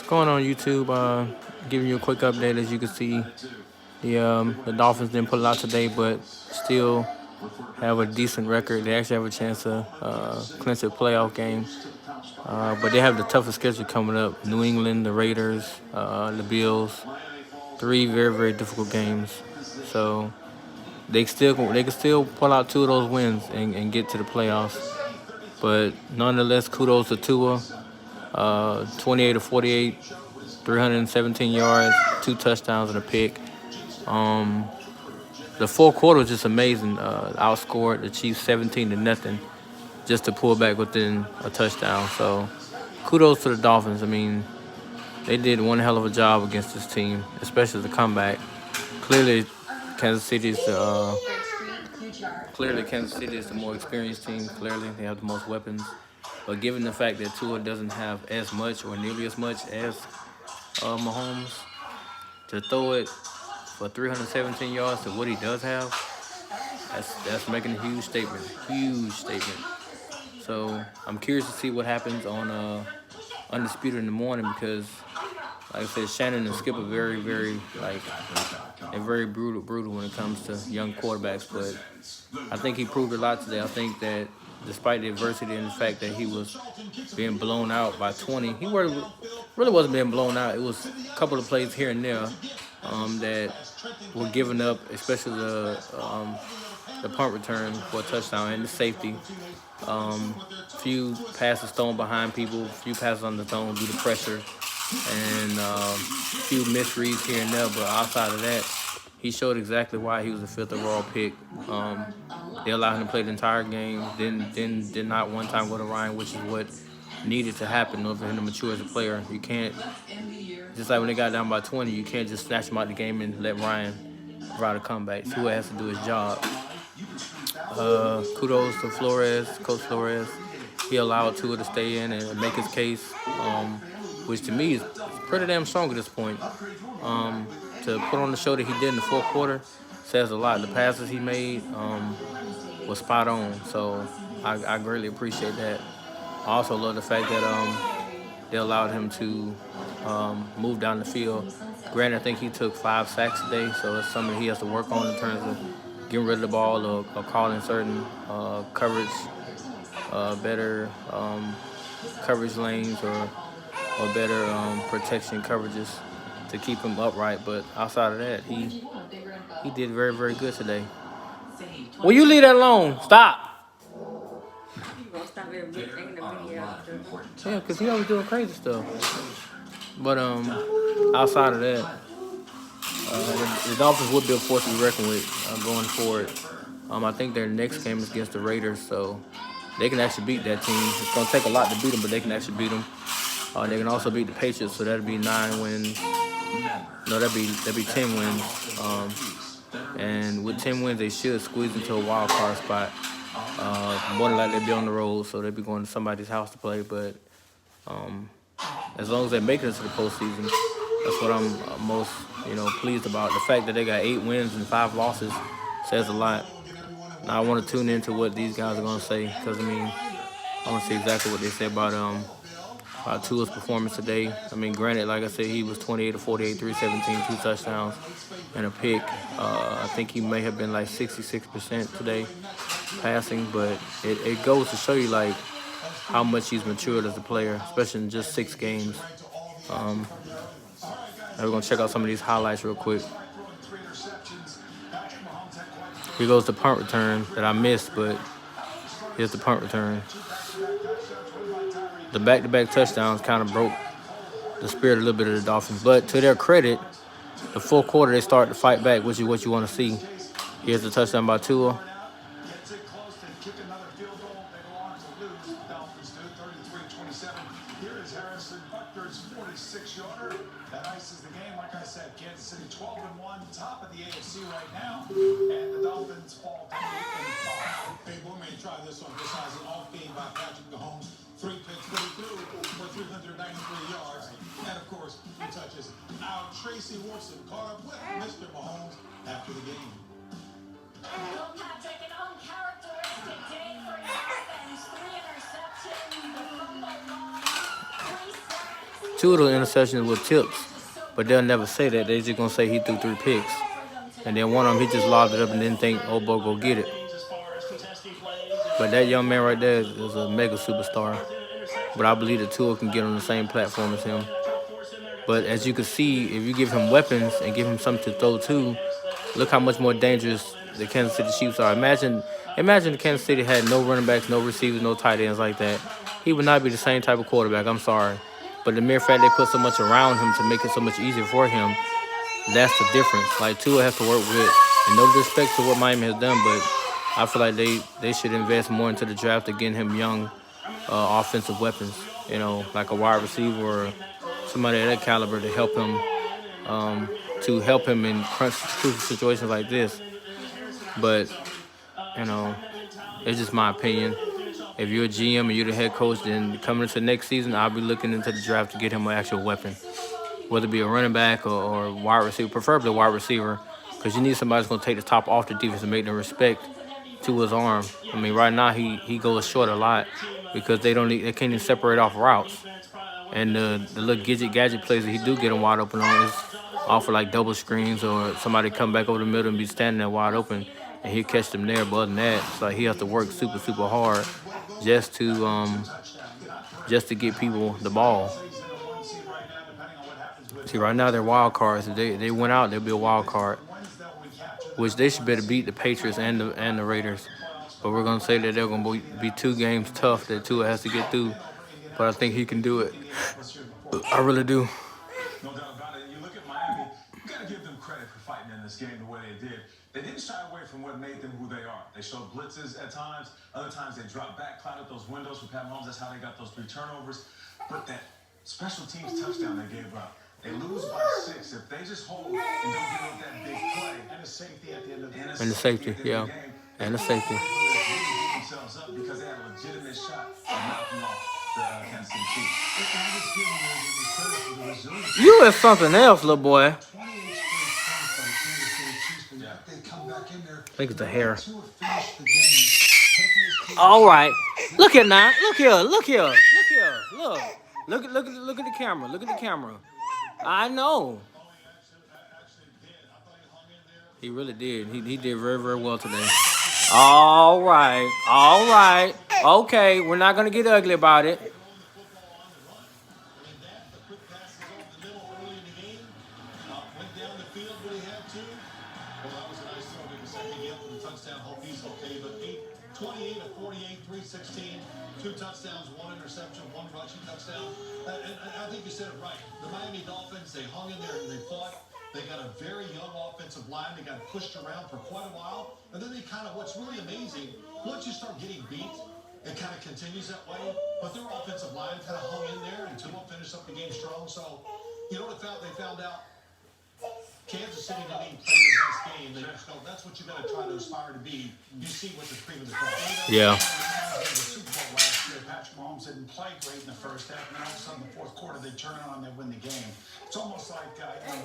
Going on YouTube, giving you a quick update. As you can see, the Dolphins didn't pull it out today, but still have a decent record. They actually have a chance to clinch a playoff game. But they have the toughest schedule coming up: New England, the Raiders, the Bills. Three very very difficult games. So they can still pull out two of those wins and get to the playoffs. But nonetheless, kudos to Tua. 28 to 48, 317 yards, two touchdowns and a pick. The fourth quarter was just amazing. Outscored the Chiefs 17 to nothing, just to pull back within a touchdown. So kudos to the Dolphins. I mean, they did one hell of a job against this team, especially the comeback. Clearly, Kansas City is the Kansas City is the more experienced team. Clearly, they have the most weapons. But given the fact that Tua doesn't have as much or nearly as much as Mahomes, to throw it for 317 yards to what he does have, that's making a huge statement. Huge statement. So I'm curious to see what happens on Undisputed in the morning because, like I said, Shannon and Skip are very, very they're very brutal when it comes to young quarterbacks. But I think he proved a lot today. I think that despite the adversity and the fact that he was being blown out by 20, he really wasn't being blown out. It was a couple of plays here and there that were given up, especially the punt return for a touchdown and the safety. Few passes thrown behind people, few passes on the zone due to pressure, and few misreads here and there. But outside of that, he showed exactly why he was a fifth overall pick. They allowed him to play the entire game. Did not one time go to Ryan, which is what needed to happen in order for him to mature as a player. You can't, just like when they got down by 20, you can't just snatch him out the game and let Ryan provide a comeback. Tua has to do his job. Kudos to Coach Flores. He allowed Tua to stay in and make his case, which to me is pretty damn strong at this point. To put on the show that he did in the fourth quarter says a lot. The passes he made was spot on, so I greatly appreciate that. I also love the fact that they allowed him to move down the field. Granted, I think he took 5 sacks today, so it's something he has to work on in terms of getting rid of the ball or calling certain coverage, better coverage lanes or better protection coverages to keep him upright. But outside of that, he did very, very good today. Will you leave that alone? Stop. Yeah, because he always doing crazy stuff. But outside of that, the Dolphins would be a force to be reckoned with going forward. I think their next game is against the Raiders, so they can actually beat that team. It's going to take a lot to beat them, but they can actually beat them. They can also beat the Patriots, so that'd be 9 wins. No, that'd be 10 wins. And with 10 wins, they should squeeze into a wild card spot. More than likely, they'd be on the road, so they'd be going to somebody's house to play. But as long as they make it into the postseason, that's what I'm most pleased about. The fact that they got 8 wins and 5 losses says a lot. Now I want to tune into what these guys are going to say because I want to see exactly what they say about Tua's performance today. I mean, granted, like I said, he was 28 to 48, 317, 2 touchdowns, and a pick. I think he may have been like 66% today passing, but it goes to show you like how much he's matured as a player, especially in just 6 games. We're gonna check out some of these highlights real quick. Here goes the punt return that I missed, but here's the punt return. The back-to-back touchdowns kind of broke the spirit a little bit of the Dolphins. But to their credit, the fourth quarter they started to fight back, which is what you want to see. Here's the touchdown by Tua. That ices the game. Like I said, Kansas City 12-1, top of the AFC right now, and the Dolphins fall to 8-5. Hey, we may try this one. This has an off game by Patrick Malhomes. 3 picks, but he threw for 393 yards, and of course, 2 touches. Now Tracy Wolfson caught up with Mr. Mahomes after the game. Patrick, an uncharacteristic day for Athens. 3 interceptions, the fumble loss, 3 sacks. Two of the interceptions were tips, but they'll never say that. They just gonna say he threw 3 picks, and then one of them he just lobbed it up and didn't think, oh, boy, go get it. But that young man right there is a mega superstar. But I believe the Tua can get on the same platform as him. But as you can see, if you give him weapons and give him something to throw to, look how much more dangerous the Kansas City Chiefs are. Imagine the Kansas City had no running backs, no receivers, no tight ends like that. He would not be the same type of quarterback. I'm sorry. But the mere fact they put so much around him to make it so much easier for him, that's the difference. Like Tua has to work with, and no disrespect to what Miami has done, but I feel like they should invest more into the draft to get him young offensive weapons. Like a wide receiver or somebody of that caliber um, to help him in crucial situations like this. But you know, it's just my opinion. If you're a GM and you're the head coach, then coming into next season, I'll be looking into the draft to get him an actual weapon, whether it be a running back or wide receiver, preferably a wide receiver, because you need somebody that's going to take the top off the defense and make them respect to his arm. I mean, right now he goes short a lot because they can't even separate off routes. And the little gadget plays that he do get him wide open on is off of like double screens or somebody come back over the middle and be standing there wide open and he'll catch them there. But other than that, it's like he has to work super, super hard just to get people the ball. See, right now they're wild cards. If they went out, they'll be a wild card, which they should better beat the Patriots and the Raiders. But we're gonna say that they're gonna be 2 games tough that Tua has to get through. But I think he can do it. I really do. No doubt about it. You look at Miami, you got to give them credit for fighting in this game the way they did. They didn't shy away from what made them who they are. They showed blitzes at times. Other times they dropped back, clouded those windows for Pat Mahomes. That's how they got those 3 turnovers. But that special teams touchdown they gave up, they lose by 6. If they just hold and don't give up that big play and a safety at the end of the game. And the safety, yeah. And the safety. Themselves up because they had a legitimate shot of knocking off the Kansas City Chiefs. You is something else, little boy. I think it's the hair. All right. Look here now. Look here. Look here. Look at the camera. Look at the camera. I know. He really did. He did very, very well today. All right. Okay, we're not gonna get ugly about it. Touchdown. Hope he's okay, but 28 of 48, 316, 2 touchdowns, 1 interception, 1 rushing touchdown. And I think you said it right. The Miami Dolphins, they hung in there and they fought. They got a very young offensive line. They got pushed around for quite a while. And then they kind of, what's really amazing, once you start getting beat, it kind of continues that way. But their offensive line kind of hung in there and Tua finished up the game strong. So, you know what they found out? Kansas City didn't even play their best game. They just know that's what you got to try to aspire to be. You see what the cream of the crop. Yeah. The Super Bowl last year, Patrick Mahomes didn't play great in the first half, and all of a sudden, in the fourth quarter, they turn it on, they win the game. It's almost like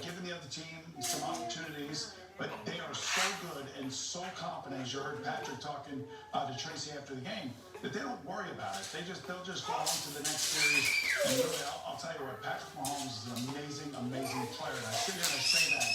giving the other team some opportunities, but they are so good and so confident. As you heard Patrick talking to Tracy after the game, that they don't worry about it. They'll just go on to the next series. And really, I'll tell you what, Patrick Mahomes is an amazing, amazing player. And I sit here and I say that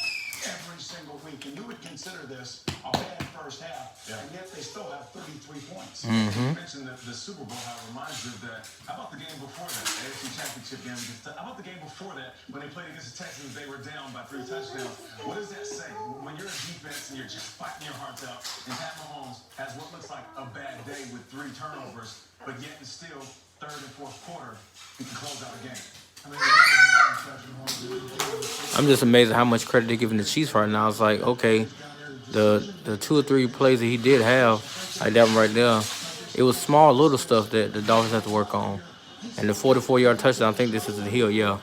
every single week. And you would consider this a bad first half, and yet they still have 33 points. You mentioned the Super Bowl, how it reminds you of that. How about the game before that, the AFC Championship game? How about the game before that, when they played against the Texans, they were down by 3 touchdowns? What does that say? When you're a defense and you're just fighting your hearts out, and Pat Mahomes has what looks like a bad day with 3 turnovers, but yet and still, third and fourth quarter, he can close out a game. I'm just amazed at how much credit they're giving the Chiefs right now. It's like, okay, the 2 or 3 plays that he did have, like that one right there, it was small little stuff that the Dolphins have to work on. And the 44-yard touchdown, I think this is the hill, yeah.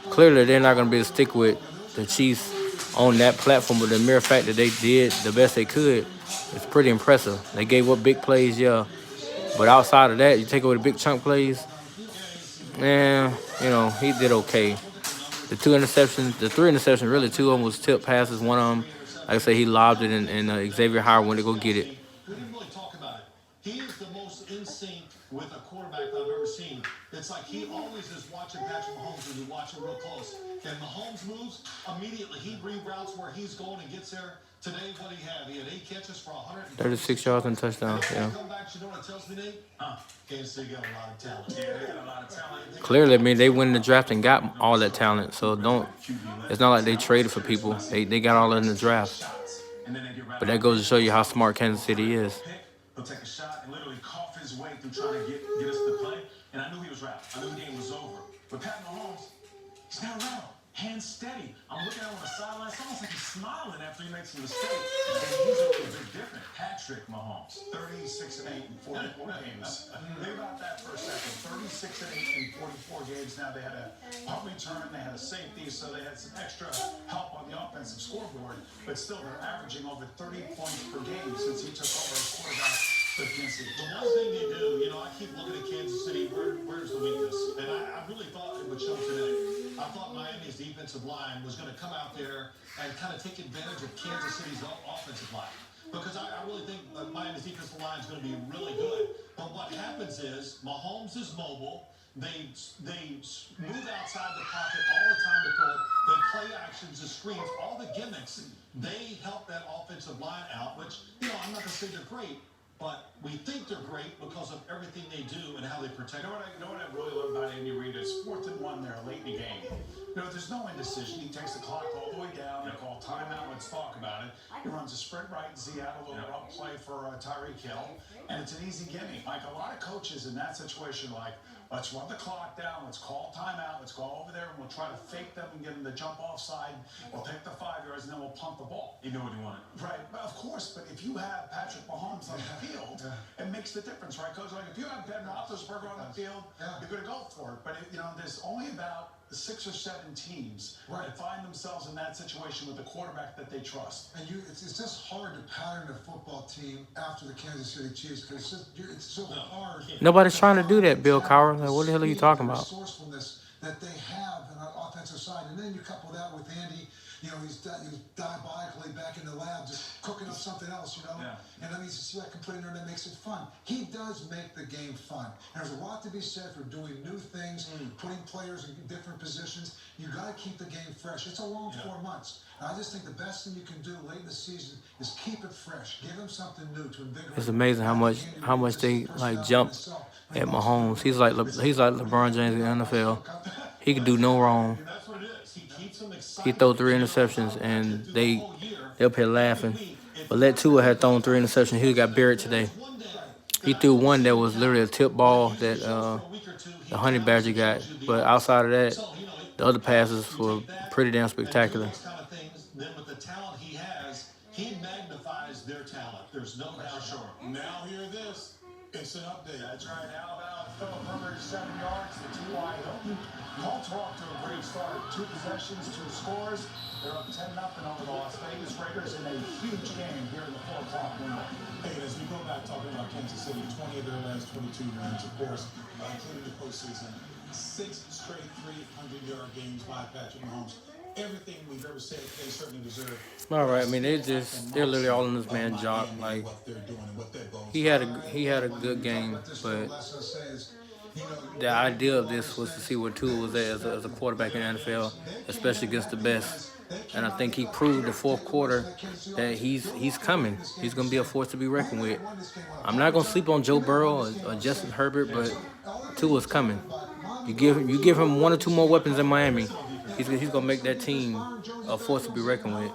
Clearly, they're not going to be able to stick with the Chiefs on that platform, but the mere fact that they did the best they could is pretty impressive. They gave up big plays, yeah. But outside of that, you take away the big chunk plays, man, he did okay. The 3 interceptions, really 2 of them was tip passes. One of them, like I said, he lobbed it, and Xavier Howard went to go get it. We didn't really talk about it. He is the most in sync with a quarterback that I've ever seen. It's like he always is watching Patrick Mahomes when you watch him real close. And Mahomes moves, immediately he reroutes where he's going and gets there. Today, what he had? He had 8 catches for 36 136 yards and yards. touchdown. And if Yeah. they come back, you know what it tells me, Nate? Kansas City got a lot of talent. Yeah, they got a lot of talent. Clearly, I mean, they went in the draft and got all that talent. So don't. It's not like they traded for people. They got all in the draft. But that goes to show you how smart Kansas City is. He'll take a shot and literally cough his way through trying to get us the play. And I knew he was wrapped. I knew the game was over. But Pat Mahomes, he's not around. Hands steady. I'm looking at him on the sideline. It's almost like he's smiling after he makes a mistake. And he's a little bit different. Patrick Mahomes, 36-8 in 44 games. Think about that for a second. 36-8 in 44 games. Now they had a punt return, they had a safety, so they had some extra help on the offensive scoreboard. But still, they're averaging over 30 points per game since he took over as quarterback. The one thing they do, you know, I keep looking at Kansas City. Where's the weakness? And I really thought it would show today. I thought Miami's defensive line was going to come out there and kind of take advantage of Kansas City's offensive line. Because I really think Miami's defensive line is going to be really good. But what happens is Mahomes is mobile. They move outside the pocket all the time to throw it. They play actions, the screens, all the gimmicks. They help that offensive line out, which, you know, I'm not going to say they're great. But we think they're great because of everything they do and how they protect. You know what I really love about Andy Reid is 4th and 1 there late in the game. You know, there's no indecision. He takes the clock all the way down. They call timeout. Let's talk about it. He runs a sprint right in Seattle, a little up play for Tyreek Hill, and it's an easy gimme. Like a lot of coaches in that situation, like, let's run the clock down. Let's call timeout. Let's go over there and we'll try to fake them and get them to jump offside. We'll take the 5 yards and then we'll punt the ball. You know what he wanted. Right. But of course, but if you have Patrick Mahomes on the field, it makes the difference, right, Coach? Like if you have Ben Roethlisberger on the field, you're going to go for it. But, you know, there's only about 6 or 7 teams that find themselves in that situation with a quarterback that they trust. And it's just hard to pattern a football team after the Kansas City Chiefs because it's so hard. Nobody's trying to do that, Bill Cowher. Like, what the hell are you talking about? Resourcefulness that they have on the offensive side, and then you couple that with Andy. You know, he's diabolically back in the lab, just cooking up something else, you know? Yeah. And that means see what I can put in there that makes it fun. He does make the game fun. And there's a lot to be said for doing new things, putting players in different positions. You got to keep the game fresh. It's a long 4 months. And I just think the best thing you can do late in the season is keep it fresh. Give them something new to invigorate. It's amazing how much they like jumped at Mahomes. He's like LeBron James in the NFL. He could do no wrong. That's what it is. He keeps them excited. He threw 3 interceptions and they up here laughing. But let Tua had thrown 3 interceptions. He got buried today. He threw one that was literally a tip ball that the Honey Badger got. But outside of that, the other passes were pretty damn spectacular. Then with the talent he has, he magnifies their talent. There's no doubt. Sure. Now hear this. It's an update. That's right. Alabama, Philip Rivers, 7 yards, the 2 wide open. Colts are off to a great start. 2 possessions, 2 scores. They're up 10-0 over the Las Vegas Raiders in a huge game here in the 4 o'clock window. Hey, as we go back talking about Kansas City, 20 of their last 22 wins, of course, including the postseason. 6 straight 300-yard games by Patrick Mahomes. Everything we've ever said, they certainly deserve. All right, I mean they're literally all in this man's job. Like he had a good game, but the idea of this was to see where Tua was at as a quarterback in the NFL, especially against the best. And I think he proved the 4th quarter that he's coming. He's gonna be a force to be reckoned with. I'm not gonna sleep on Joe Burrow or Justin Herbert, but Tua's coming. You give him 1 or 2 more weapons in Miami, he's gonna make that team a force to be reckoned with.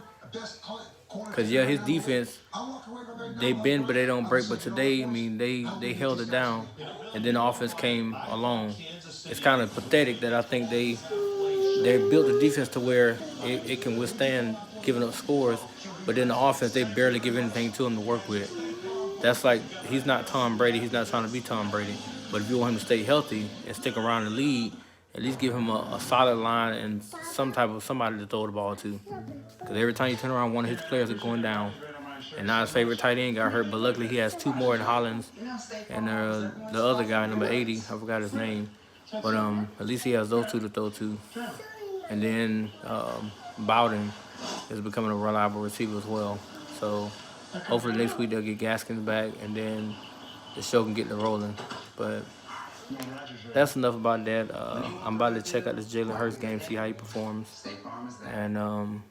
Cause yeah, his defense, they bend but they don't break. But today, I mean, they held it down, and then the offense came along. It's kind of pathetic that I think they built the defense to where it can withstand giving up scores, but then the offense they barely give anything to him to work with. That's like he's not Tom Brady. He's not trying to be Tom Brady. But if you want him to stay healthy and stick around the league, at least give him a solid line and somebody to throw the ball to. Because every time you turn around, one of his players is going down. And now his favorite tight end got hurt, but luckily he has 2 more in Hollins and the other guy, number 80, I forgot his name. But at least he has those 2 to throw to. And then Bowden is becoming a reliable receiver as well. So hopefully next week they'll get Gaskins back, and then the show can get to rolling. But that's enough about that. I'm about to check out this Jalen Hurts game, see how he performs. And I'll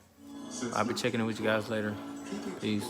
be checking in with you guys later. Peace.